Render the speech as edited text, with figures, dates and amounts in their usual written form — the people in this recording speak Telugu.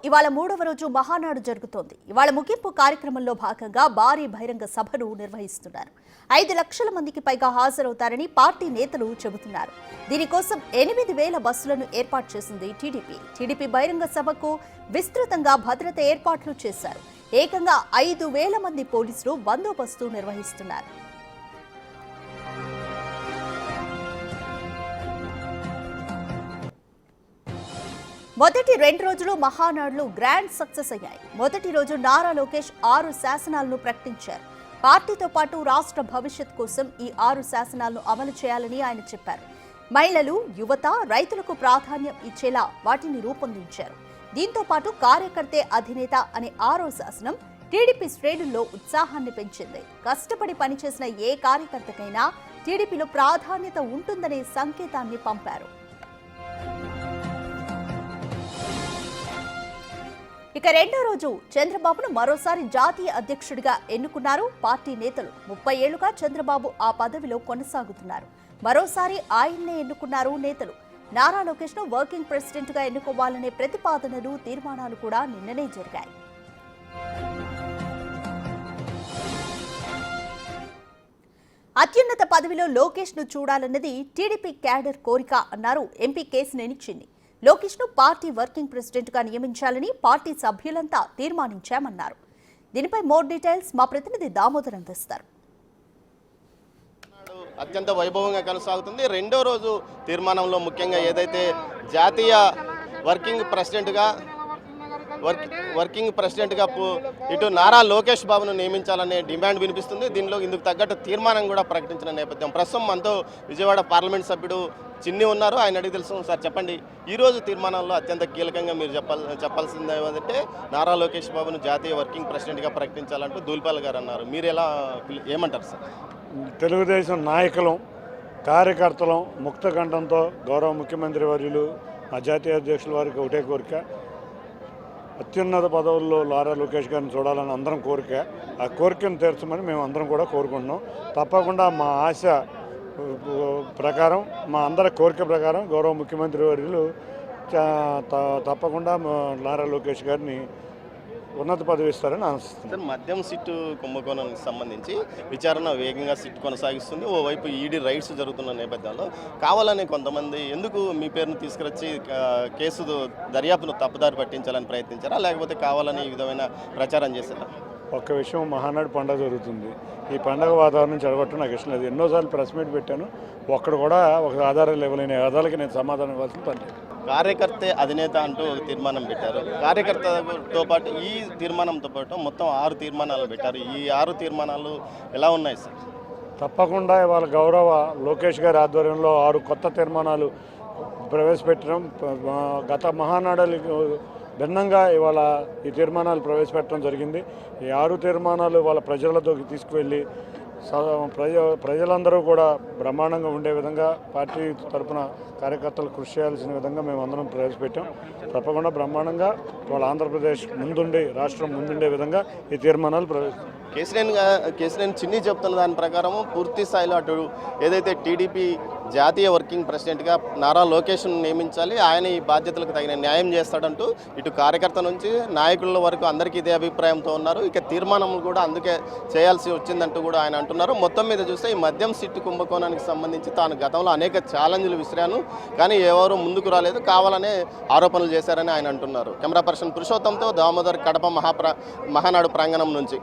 ఇవాళ మూడవ రోజు మహానాడు జరుగుతోంది. ఇవాళ ముగింపు కార్యక్రమంలో భాగంగా భారీ బహిరంగ సభను నిర్వహిస్తున్నారు. 5 లక్షల మందికి పైగా హాజరవుతారని పార్టీ నేతలు చెబుతున్నారు. దీనికోసం 8,000 బస్సులను ఏర్పాటు చేసింది టీడీపీ బహిరంగ సభకు విస్తృతంగా భద్రత ఏర్పాట్లు చేశారు. ఏకంగా 5,000 మంది పోలీసులు బందోబస్తు నిర్వహిస్తున్నారు. మొదటి 2 రోజులు మహానాడులు గ్రాండ్ సక్సెస్ అయ్యాయి. మొదటి రోజు నారా లోకేష్ 6 శాసనాలను ప్రకటించారు. పార్టీతో పాటు రాష్ట్ర భవిష్యత్ కోసం ఈ 6 శాసనాలను అమలు చేయాలని ఆయన చెప్పారు. మహిళలు, యువత, రైతులకు ప్రాధాన్యం ఇచ్చేలా వాటిని రూపొందించారు. దీంతో పాటు కార్యకర్తే అధినేత అనే 6వ శాసనం టీడీపీ శ్రేణుల్లో ఉత్సాహాన్ని పెంచింది. కష్టపడి పనిచేసిన ఏ కార్యకర్తకైనా టీడీపీలో ప్రాధాన్యత ఉంటుందనే సంకేతాన్ని పంపారు. ఇక రెండో రోజు చంద్రబాబును మరోసారి జాతీయ అధ్యక్షుడిగా ఎన్నుకున్నారు పార్టీ నేతలు. 30 ఏళ్లుగా చంద్రబాబు ఆ పదవిలో కొనసాగుతున్నారు. మరోసారి ఆయన్నే ఎన్నుకున్నారు నేతలు. నారా లోకేష్ ను వర్కింగ్ ప్రెసిడెంట్ గా ఎన్నుకోవాలనే ప్రతిపాదనలు, తీర్మానాలు కూడా నిన్ననే జరిగాయి. అత్యున్నత పదవిలో లోకేష్ ను చూడాలన్నది టీడీపీ క్యాడర్ కోరిక అన్నారు ఎంపీ కేశినేని చిన్ని. లోకేష్ ను పార్టీ వర్కింగ్ ప్రెసిడెంట్ గా నియమించాలని పార్టీ సభ్యులంతా తీర్మానించామన్నారు. దీనిపై మోర్ డీటెయిల్స్ మా ప్రతినిధి దామోదర్ అందిస్తారు. అత్యంత వైభవంగా కొనసాగుతుంది. రెండో రోజు తీర్మానంలో ముఖ్యంగా ఏదైతే జాతీయ వర్కింగ్ ప్రెసిడెంట్గా ఇటు నారా లోకేష్ బాబును నియమించాలనే డిమాండ్ వినిపిస్తుంది. దీనిలో ఇందుకు తగ్గట్టు తీర్మానం కూడా ప్రకటించిన నేపథ్యం. ప్రస్తుతం మనతో విజయవాడ పార్లమెంట్ సభ్యుడు చిన్ని ఉన్నారు. ఆయన అడిగి తెలుసు. సార్ చెప్పండి, ఈరోజు తీర్మానంలో అత్యంత కీలకంగా మీరు చెప్పాల్సింది ఏమంటే నారా లోకేష్ బాబును జాతీయ వర్కింగ్ ప్రెసిడెంట్గా ప్రకటించాలంటూ దూల్పాల్ గారు అన్నారు. మీరు ఏమంటారు సార్? తెలుగుదేశం నాయకులం, కార్యకర్తలం ముక్తకంఠంతో గౌరవ ముఖ్యమంత్రి వర్యులు మా జాతీయ అధ్యక్షుల వారికి ఒకటే కోరిక, అత్యున్నత పదవుల్లో నారా లోకేష్ గారిని చూడాలని అందరం కోరిక. ఆ కోరికను తీర్చమని మేము అందరం కూడా కోరుకుంటున్నాం. తప్పకుండా మా ఆశ ప్రకారం, మా అందరి కోరిక ప్రకారం గౌరవ ముఖ్యమంత్రి వర్యులు తప్పకుండా నారా లోకేష్ గారిని ఉన్నత పదవి ఇస్తారని ఆశిస్తున్నాను. మద్యం సిట్టు కుంభకోణానికి సంబంధించి విచారణ వేగంగా సిట్ కొనసాగిస్తుంది. ఓవైపు ఈడీ రైడ్స్ జరుగుతున్న నేపథ్యంలో కావాలని కొంతమంది ఎందుకు మీ పేరును తీసుకురొచ్చి కేసు దర్యాప్తును తప్పుదారి పట్టించాలని ప్రయత్నించారా, లేకపోతే కావాలని ఈ విధమైన ప్రచారం చేశారా? ఒక్క విషయం, మహానాడు పండుగ జరుగుతుంది. ఈ పండుగ వాతావరణం చెడగొట్టడం నాకు ఇష్టం లేదు. ఎన్నోసార్లు ప్రెస్ మీట్ పెట్టాను, ఒక్కడు కూడా ఒక ఆధారాలు ఇవ్వలేని ఆధారాలకి నేను సమాధానం ఇవ్వాల్సిన పని లేదు. కార్యకర్తే అధినేత అంటూ ఒక తీర్మానం పెట్టారు. కార్యకర్తతో పాటు ఈ తీర్మానంతో పాటు మొత్తం 6 తీర్మానాలు పెట్టారు. ఈ 6 తీర్మానాలు ఎలా ఉన్నాయి సార్? తప్పకుండా ఇవాళ గౌరవ లోకేష్ గారి ఆధ్వర్యంలో 6 కొత్త తీర్మానాలు ప్రవేశపెట్టడం, గత మహానాడులకు భిన్నంగా ఇవాళ ఈ తీర్మానాలు ప్రవేశపెట్టడం జరిగింది. ఈ 6 తీర్మానాలు వాళ్ళ ప్రజలతోకి తీసుకువెళ్ళి ప్రజలందరూ కూడా బ్రహ్మాండంగా ఉండే విధంగా పార్టీ తరఫున కార్యకర్తలు కృషి చేయాల్సిన విధంగా మేము అందరం ప్రవేశపెట్టాం. తప్పకుండా బ్రహ్మాండంగా వాళ్ళ ఆంధ్రప్రదేశ్ ముందుండి, రాష్ట్రం ముందుండే విధంగా ఈ తీర్మానాలు కేశినేని చిన్ని చెప్తున్న దాని ప్రకారం పూర్తి స్థాయిలో అటు ఏదైతే టీడీపీ జాతీయ వర్కింగ్ ప్రెసిడెంట్గా నారా లోకేష్ను నియమించాలి, ఆయన ఈ బాధ్యతలకు తగిన న్యాయం చేస్తాడంటూ ఇటు కార్యకర్త నుంచి నాయకుల వరకు అందరికీ ఇదే అభిప్రాయంతో ఉన్నారు. ఇక తీర్మానం కూడా అందుకే చేయాల్సి వచ్చిందంటూ కూడా ఆయన అంటున్నారు. మొత్తం మీద చూస్తే ఈ మద్యం సిట్టు కుంభకోణానికి సంబంధించి తాను గతంలో అనేక ఛాలెంజ్లు విసిరాను, కానీ ఎవరు ముందుకు రాలేదు, కావాలనే ఆరోపణలు చేశారని ఆయన అంటున్నారు. కెమెరా పర్సన్ పురుషోత్తంతో దామోదర్, కడప మహానాడు ప్రాంగణం నుంచి.